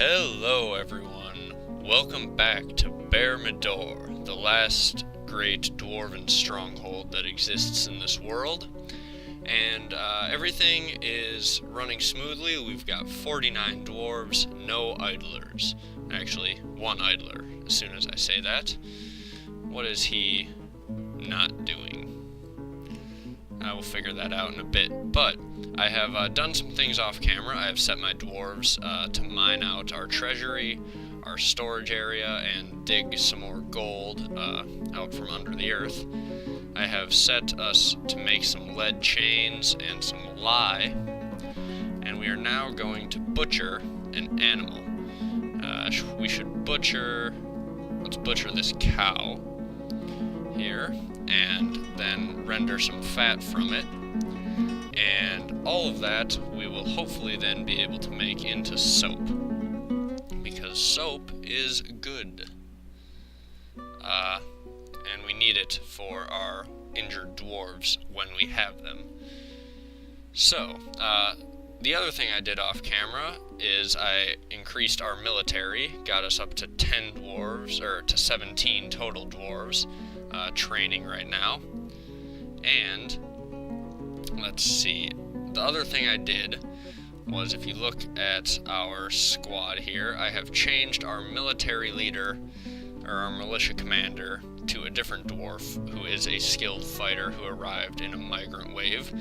Hello everyone, welcome back to Bermidor, the last great dwarven stronghold that exists in this world. And everything is running smoothly. We've got 49 dwarves, no idlers. Actually, one idler, as soon as I say that. What is he not doing? I will figure that out in a bit, but I have done some things off camera. I have set my dwarves to mine out our treasury, our storage area, and dig some more gold out from under the earth. I have set us to make some lead chains and some lye, and we are now going to butcher an animal. We should let's butcher this cow here, and then render some fat from it, and all of that we will hopefully then be able to make into soap, because soap is good, and we need it for our injured dwarves when we have them. So, the other thing I did off camera is I increased our military, got us up to 10 dwarves, or to 17 total dwarves, training right now. And let's see, the other thing I did was, if you look at our squad here, I have changed our military leader, or our militia commander, to a different dwarf who is a skilled fighter who arrived in a migrant wave,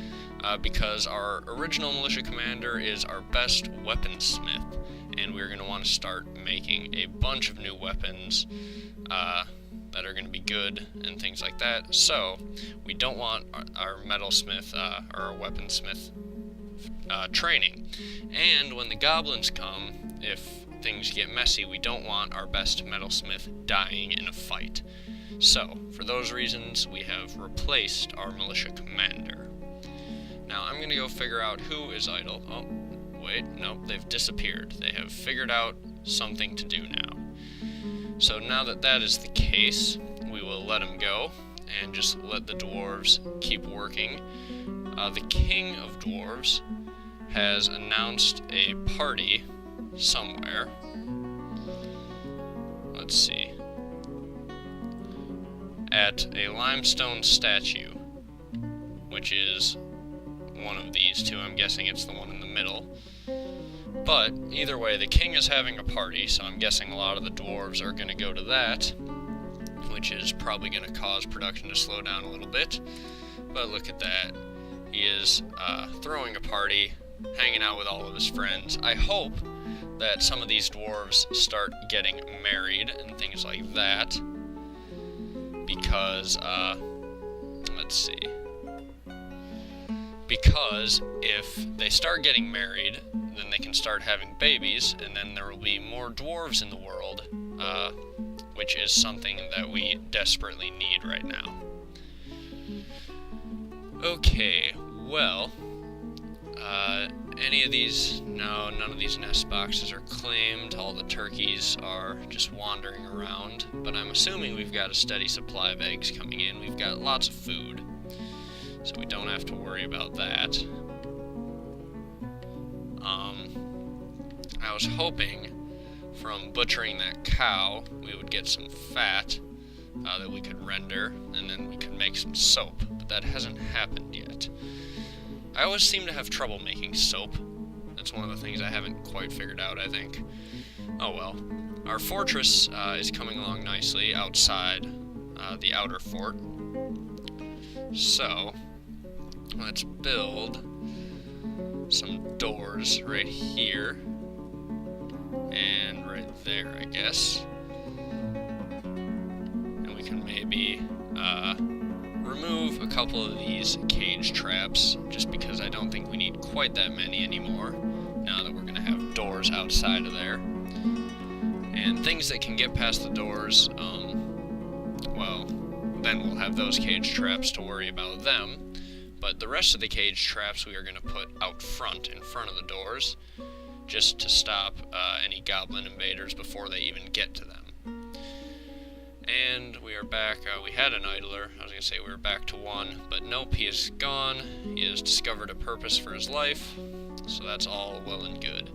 because our original militia commander is our best weaponsmith, and we're going to want to start making a bunch of new weapons that are going to be good and things like that. So we don't want our metalsmith or our weaponsmith training. And when the goblins come, if things get messy, we don't want our best metalsmith dying in a fight. So for those reasons, we have replaced our militia commander. Now I'm going to go figure out who is idle. Oh, wait, nope, they've disappeared. They have figured out something to do now. So now that that is the case, we will let them go and just let the dwarves keep working. The king of dwarves has announced a party somewhere. Let's see. At a limestone statue, which is one of these two. I'm guessing it's the one in the middle. But either way, the king is having a party, so I'm guessing a lot of the dwarves are going to go to that, which is probably going to cause production to slow down a little bit. But look at that. He is throwing a party, hanging out with all of his friends. I hope that some of these dwarves start getting married and things like that, because, let's see. Because if they start getting married, then they can start having babies, and then there will be more dwarves in the world, which is something that we desperately need right now. Okay, well, any of these? No, none of these nest boxes are claimed. All the turkeys are just wandering around, but I'm assuming we've got a steady supply of eggs coming in. We've got lots of food, so we don't have to worry about that. I was hoping from butchering that cow we would get some fat that we could render, and then we could make some soap, but that hasn't happened yet. I always seem to have trouble making soap. That's one of the things I haven't quite figured out, I think. Oh well. Our fortress is coming along nicely outside the outer fort. So let's build some doors right here and right there, I guess. And we can maybe remove a couple of these cage traps, just because I don't think we need quite that many anymore now that we're going to have doors outside of there. And things that can get past the doors, well, then we'll have those cage traps to worry about them. But the rest of the cage traps we are going to put out front, in front of the doors, just to stop any goblin invaders before they even get to them. And we are back. We had an idler. I was going to say we were back to one, but nope, he is gone. He has discovered a purpose for his life, so that's all well and good.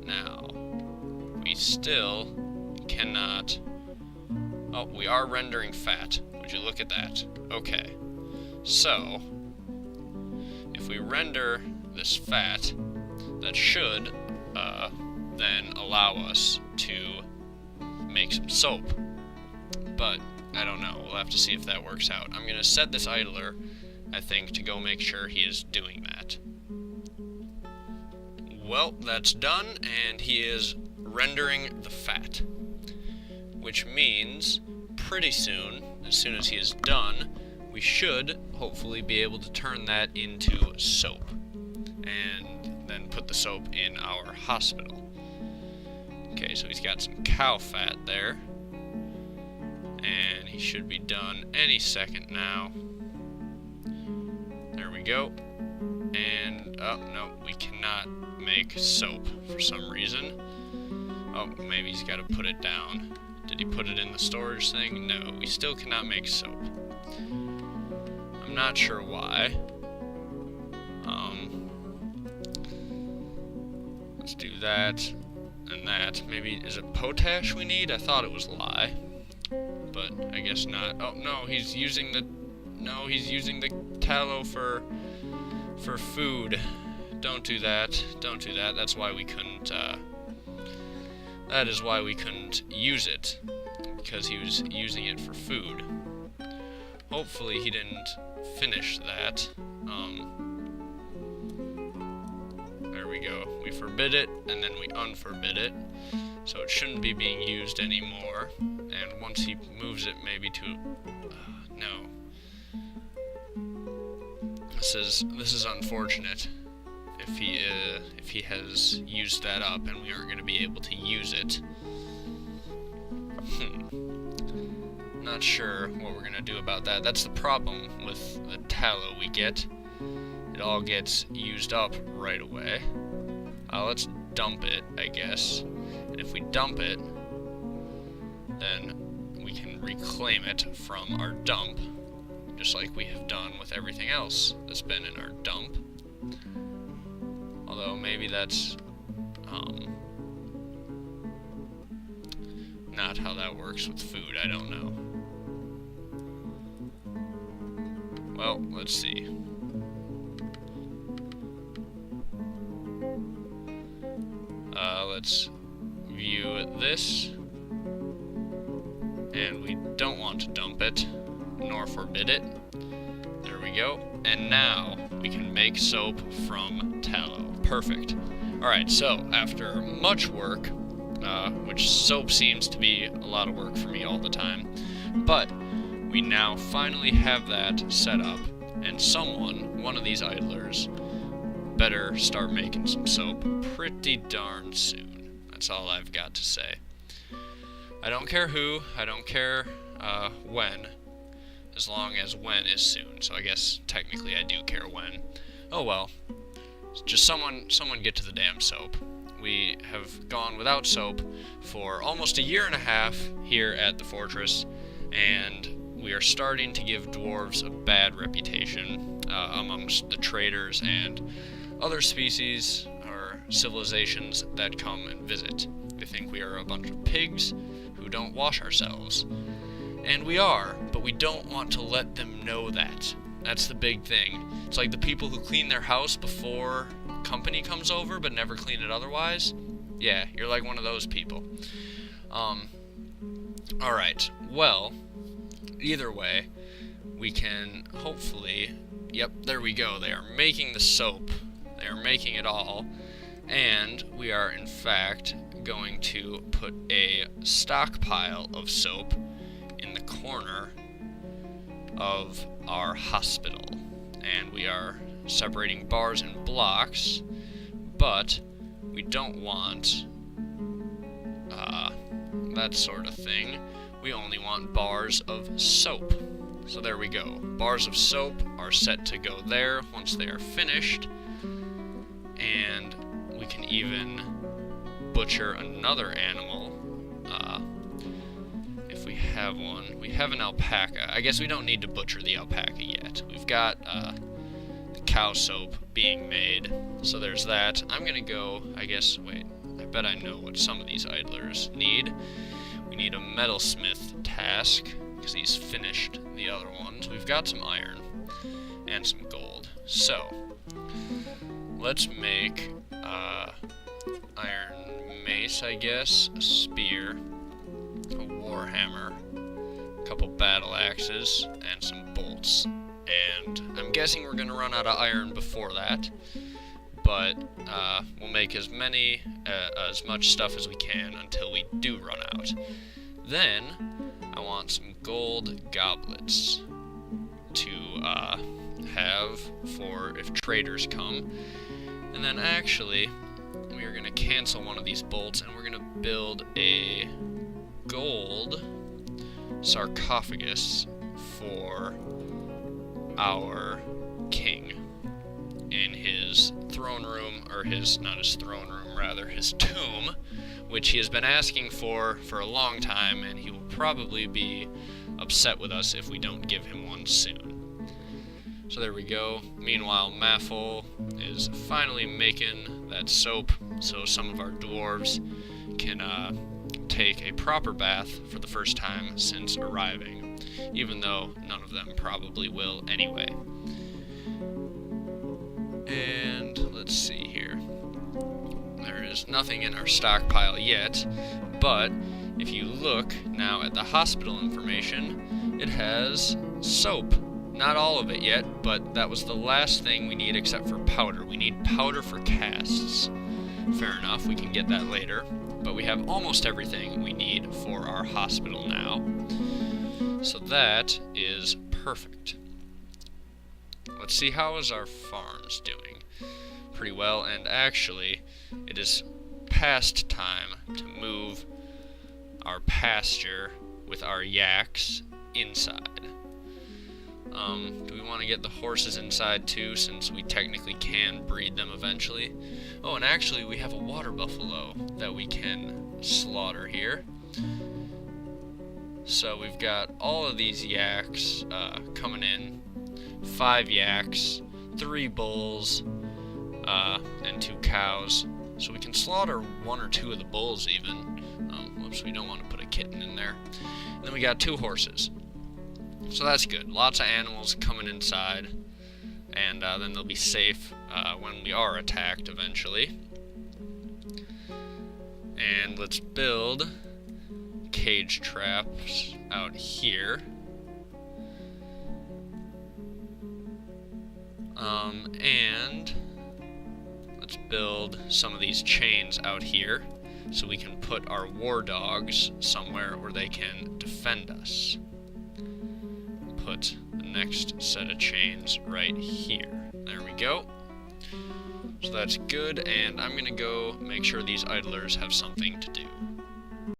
Now, we still cannot... Oh, we are rendering fat. Would you look at that? Okay. So, if we render this fat, that should then allow us to make some soap. But, I don't know. We'll have to see if that works out. I'm going to set this idler, I think, to go make sure he is doing that. Well, that's done, and he is rendering the fat. Which means, pretty soon as he is done, we should hopefully be able to turn that into soap. And then put the soap in our hospital. Okay, so he's got some cow fat there. And he should be done any second now. There we go. And, oh, no, we cannot make soap for some reason. Oh, maybe he's got to put it down. Did he put it in the storage thing? No, we still cannot make soap. I'm not sure why. Let's do that and that. Maybe, is it potash we need? I thought it was lye. But I guess not. Oh, no, he's using the tallow for food. Don't do that. Don't do that. That's why we couldn't, that is why we couldn't use it. Because he was using it for food. Hopefully he didn't finish that. There we go. We forbid it, and then we unforbid it. So it shouldn't be being used anymore. And once he moves it maybe to... no. This is unfortunate. If he has used that up and we aren't going to be able to use it. Not sure what we're going to do about that. That's the problem with the tallow we get. It all gets used up right away. Let's dump it, I guess. And if we dump it, then we can reclaim it from our dump, just like we have done with everything else that's been in our dump. Although maybe that's not how that works with food, I don't know. Well, let's see. Let's view this. And we don't want to dump it, nor forbid it. There we go. And now we can make soap from tallow. Perfect. Alright, so after much work, which soap seems to be a lot of work for me all the time, but we now finally have that set up, and one of these idlers, better start making some soap pretty darn soon. That's all I've got to say. I don't care who, I don't care when, as long as when is soon. So I guess technically I do care when. Oh well. Just someone get to the damn soap. We have gone without soap for almost a year and a half here at the fortress, and we are starting to give dwarves a bad reputation amongst the traders and other species or civilizations that come and visit. They think we are a bunch of pigs who don't wash ourselves. And we are, but we don't want to let them know that. That's the big thing. It's like the people who clean their house before company comes over but never clean it otherwise. Yeah, you're like one of those people. Alright, well, either way, we can hopefully... Yep, there we go. They are making the soap. They are making it all. And we are, in fact, going to put a stockpile of soap in the corner of our hospital. And we are separating bars and blocks, but we don't want that sort of thing. We only want bars of soap. So there we go. Bars of soap are set to go there once they are finished. And we can even butcher another animal if we have one. We have an alpaca. I guess we don't need to butcher the alpaca yet. We've got the cow soap being made, so there's that. I'm gonna go, I guess, wait, I bet I know what some of these idlers need. We need a metalsmith task, because he's finished the other ones. We've got some iron and some gold. So, let's make iron mace, I guess, a spear, a warhammer, a couple battle axes, and some bolts. And I'm guessing we're going to run out of iron before that, but we'll make as much stuff as we can until we do run out. Then, I want some gold goblets to have for if traders come. And then actually, we are going to cancel one of these bolts, and we're going to build a gold sarcophagus for our king in his throne room, or not his throne room, rather his tomb, which he has been asking for a long time, and he will probably be upset with us if we don't give him one soon. So there we go. Meanwhile, Maffel is finally making that soap so some of our dwarves can take a proper bath for the first time since arriving, even though none of them probably will anyway. And let's see here. There is nothing in our stockpile yet, but if you look now at the hospital information, it has soap. Not all of it yet, but that was the last thing we need except for powder. We need powder for casts. Fair enough, we can get that later, but we have almost everything we need for our hospital now. So that is perfect. Let's see, how is our farms doing? Pretty well, and actually, it is past time to move our pasture with our yaks inside. Do we want to get the horses inside too, since we technically can breed them eventually? Oh, and actually we have a water buffalo that we can slaughter here. So we've got all of these yaks coming in. 5 yaks, 3 bulls, and 2 cows. So we can slaughter 1 or 2 of the bulls even. Whoops, we don't want to put a kitten in there. And then we got 2 horses. So that's good. Lots of animals coming inside, and then they'll be safe when we are attacked eventually. And let's build cage traps out here. And let's build some of these chains out here so we can put our war dogs somewhere where they can defend us. Put the next set of chains right here. There we go. So that's good, and I'm gonna go make sure these idlers have something to do.